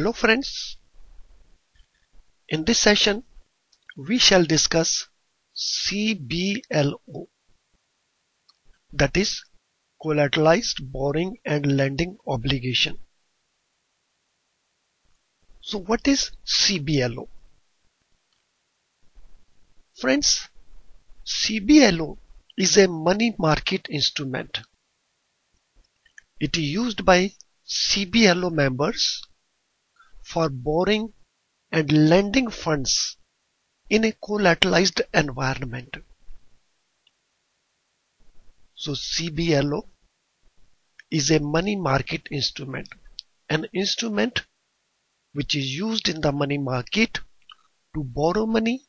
Hello friends, in this session we shall discuss CBLO, that is Collateralized Borrowing and Lending Obligation. So what is CBLO? Friends, CBLO is a money market instrument. It is used by CBLO members for borrowing and lending funds in a collateralized environment. So CBLO is a money market instrument, an instrument which is used in the money market to borrow money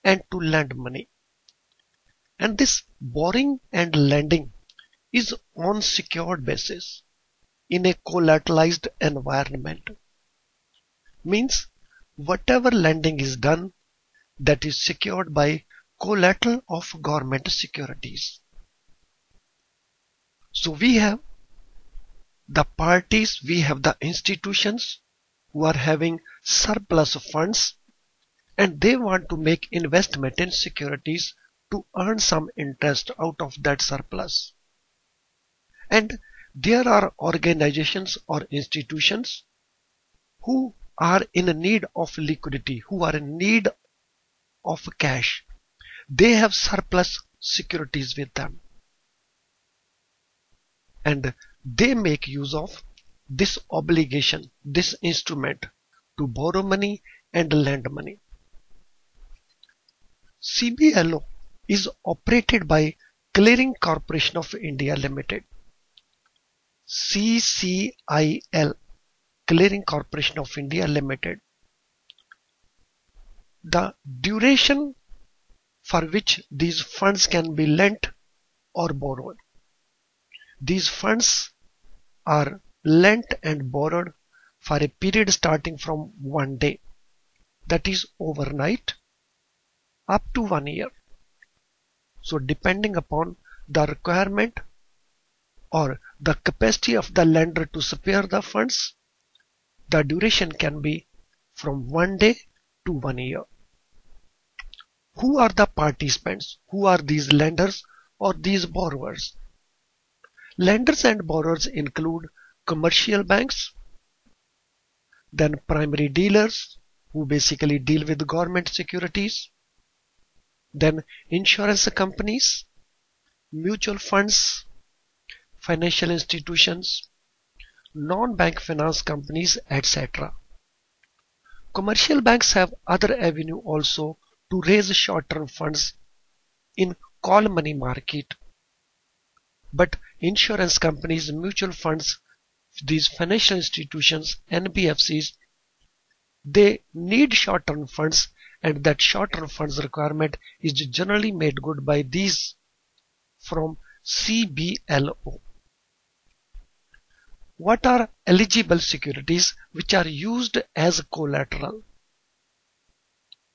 and to lend money. And this borrowing and lending is on secured basis in a collateralized environment. Means whatever lending is done, that is secured by collateral of government securities. So we have the parties, we have the institutions who are having surplus funds and they want to make investment in securities to earn some interest out of that surplus. And there are organizations or institutions who are in need of liquidity, who are in need of cash. They have surplus securities with them. And they make use of this obligation, this instrument to borrow money and lend money. CBLO is operated by Clearing Corporation of India Limited. CCIL, Clearing Corporation of India Limited. The duration for which these funds can be lent or borrowed. These funds are lent and borrowed for a period starting from 1 day, that is overnight, up to 1 year. So depending upon the requirement or the capacity of the lender to spare the funds, the duration can be from 1 day to 1 year. Who are the participants? Who are these lenders or these borrowers? Lenders and borrowers include commercial banks, then primary dealers who basically deal with government securities, then insurance companies, mutual funds, financial institutions, non-bank finance companies, etc. Commercial banks have other avenue also to raise short-term funds in call money market. But insurance companies, mutual funds, these financial institutions, NBFCs, they need short-term funds, and that short-term funds requirement is generally made good by these from CBLO. What are eligible securities which are used as collateral?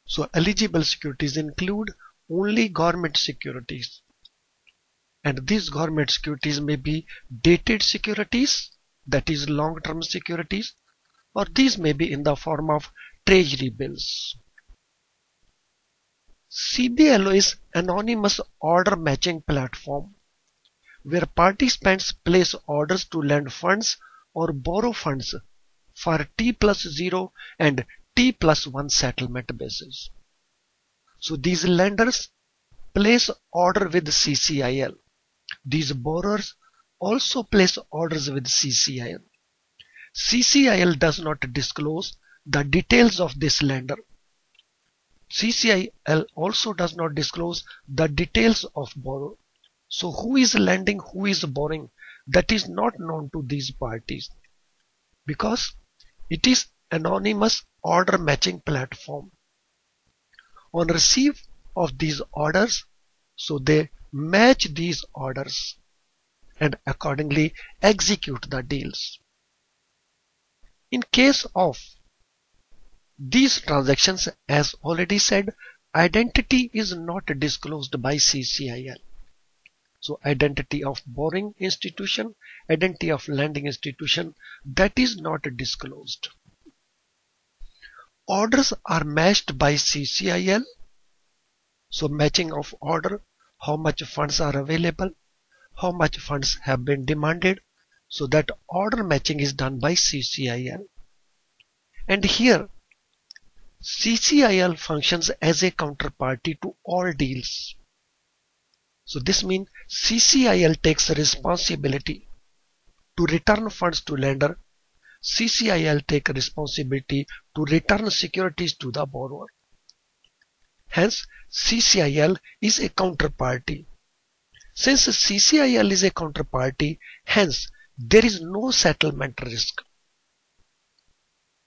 So eligible securities include only government securities. And these government securities may be dated securities, that is long-term securities, or these may be in the form of treasury bills. CBLO is anonymous order matching platform where participants place orders to lend funds or borrow funds for T+0 and T+1 settlement basis. So these lenders place order with CCIL. These borrowers also place orders with CCIL. CCIL does not disclose the details of this lender. CCIL also does not disclose the details of borrower. So who is lending, who is borrowing, that is not known to these parties because it is anonymous order matching platform. On receipt of these orders, so they match these orders and accordingly execute the deals. In case of these transactions, as already said, identity is not disclosed by CCIL. So identity of borrowing institution, identity of lending institution, that is not disclosed. orders are matched by CCIL. So matching of order, how much funds are available, how much funds have been demanded. So that order matching is done by CCIL. And here CCIL functions as a counterparty to all deals. So this means CCIL takes responsibility to return funds to lender. CCIL takes responsibility to return securities to the borrower. Hence, CCIL is a counterparty. Since CCIL is a counterparty, hence there is no settlement risk.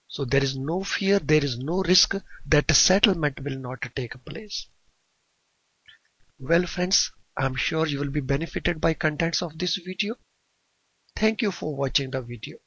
So there is no fear, there is no risk that a settlement will not take place. Well friends, I'm sure you will be benefited by contents of this video. Thank you for watching the video.